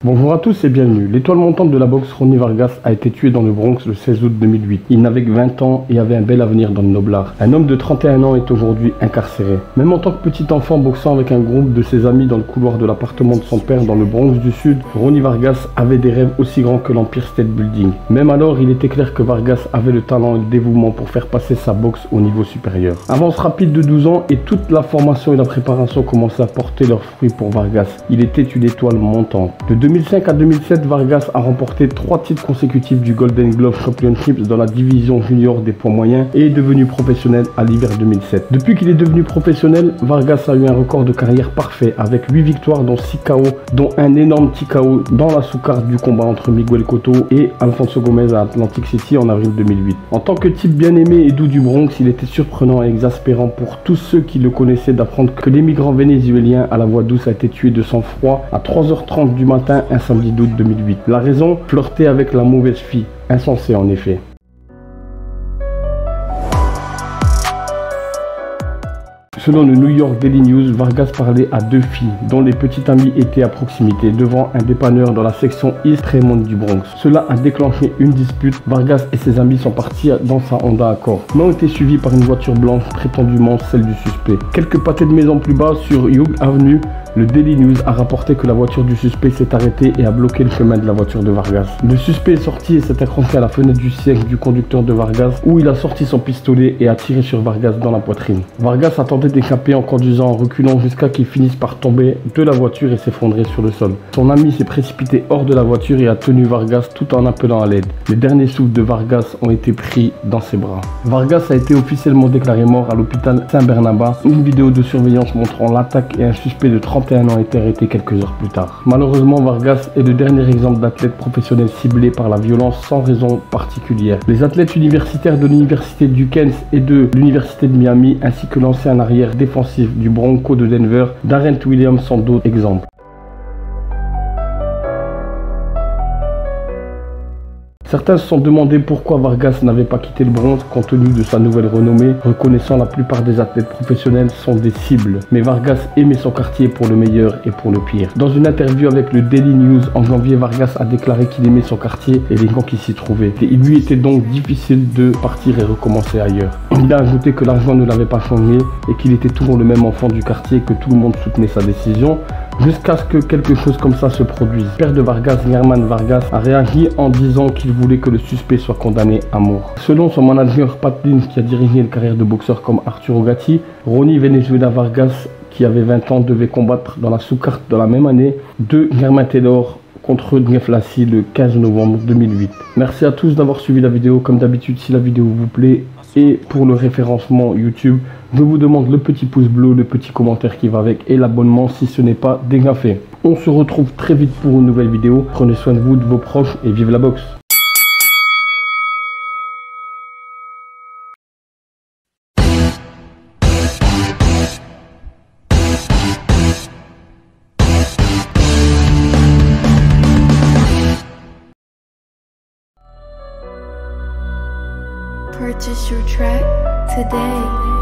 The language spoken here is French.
Bonjour à tous et bienvenue. L'étoile montante de la boxe Ronnie Vargas a été tué dans le Bronx le 16 août 2008. Il n'avait que 20 ans et avait un bel avenir dans le noblard. Un homme de 31 ans est aujourd'hui incarcéré. Même en tant que petit enfant boxant avec un groupe de ses amis dans le couloir de l'appartement de son père dans le Bronx du Sud, Ronnie Vargas avait des rêves aussi grands que l'Empire State Building. Même alors, il était clair que Vargas avait le talent et le dévouement pour faire passer sa boxe au niveau supérieur. Avance rapide de 12 ans et toute la formation et la préparation commençaient à porter leurs fruits pour Vargas. Il était une étoile montante. De 2005 à 2007, Vargas a remporté 3 titres consécutifs du Golden Glove Championships dans la division junior des poids moyens et est devenu professionnel à l'hiver 2007. Depuis qu'il est devenu professionnel, Vargas a eu un record de carrière parfait avec 8 victoires dont 6 KO, dont un énorme TKO dans la sous-carte du combat entre Miguel Cotto et Alfonso Gomez à Atlantic City en avril 2008. En tant que type bien aimé et doux du Bronx, il était surprenant et exaspérant pour tous ceux qui le connaissaient d'apprendre que l'émigrant vénézuélien à la voix douce a été tué de sang-froid à 3h30 du matin un samedi d'août 2008. La raison, flirter avec la mauvaise fille. Insensé en effet. Selon le New York Daily News, Vargas parlait à 2 filles, dont les petites amies étaient à proximité, devant un dépanneur dans la section East Raymond du Bronx. Cela a déclenché une dispute. Vargas et ses amis sont partis dans sa Honda Accord, mais ont été suivis par une voiture blanche, prétendument celle du suspect. Quelques pâtés de maison plus bas, sur Hugh Avenue, le Daily News a rapporté que la voiture du suspect s'est arrêtée et a bloqué le chemin de la voiture de Vargas. Le suspect est sorti et s'est accroché à la fenêtre du siège du conducteur de Vargas, où il a sorti son pistolet et a tiré sur Vargas dans la poitrine. Vargas a tenté d'échapper en conduisant en reculant jusqu'à qu'il finisse par tomber de la voiture et s'effondrer sur le sol. Son ami s'est précipité hors de la voiture et a tenu Vargas tout en appelant à l'aide. Les derniers souffles de Vargas ont été pris dans ses bras. Vargas a été officiellement déclaré mort à l'hôpital Saint-Bernabas. Une vidéo de surveillance montrant l'attaque et un suspect de 31 ans a été arrêté quelques heures plus tard. Malheureusement, Vargas est le dernier exemple d'athlète professionnel ciblé par la violence sans raison particulière. Les athlètes universitaires de l'université Duquesne et de l'université de Miami, ainsi que l'ancien arrière défensif du Bronco de Denver, Darren Williams, sont d'autres exemples. Certains se sont demandé pourquoi Vargas n'avait pas quitté le Bronx compte tenu de sa nouvelle renommée, reconnaissant la plupart des athlètes professionnels sont des cibles. Mais Vargas aimait son quartier pour le meilleur et pour le pire. Dans une interview avec le Daily News en janvier, Vargas a déclaré qu'il aimait son quartier et les gens qui s'y trouvaient. Et il lui était donc difficile de partir et recommencer ailleurs. Il a ajouté que l'argent ne l'avait pas changé et qu'il était toujours le même enfant du quartier et que tout le monde soutenait sa décision. Jusqu'à ce que quelque chose comme ça se produise. Le père de Vargas, Germán Vargas, a réagi en disant qu'il voulait que le suspect soit condamné à mort. Selon son manager Pat Lynch, qui a dirigé une carrière de boxeur comme Arturo Gatti, Ronnie Venezuela Vargas, qui avait 20 ans, devait combattre dans la sous-carte de la même année de Germain Taylor contre Jeff Lassie le 15 novembre 2008. Merci à tous d'avoir suivi la vidéo. Comme d'habitude, si la vidéo vous plaît et pour le référencement YouTube, je vous demande le petit pouce bleu, le petit commentaire qui va avec et l'abonnement si ce n'est pas déjà fait. On se retrouve très vite pour une nouvelle vidéo. Prenez soin de vous, de vos proches et vive la boxe. Purchase your track today.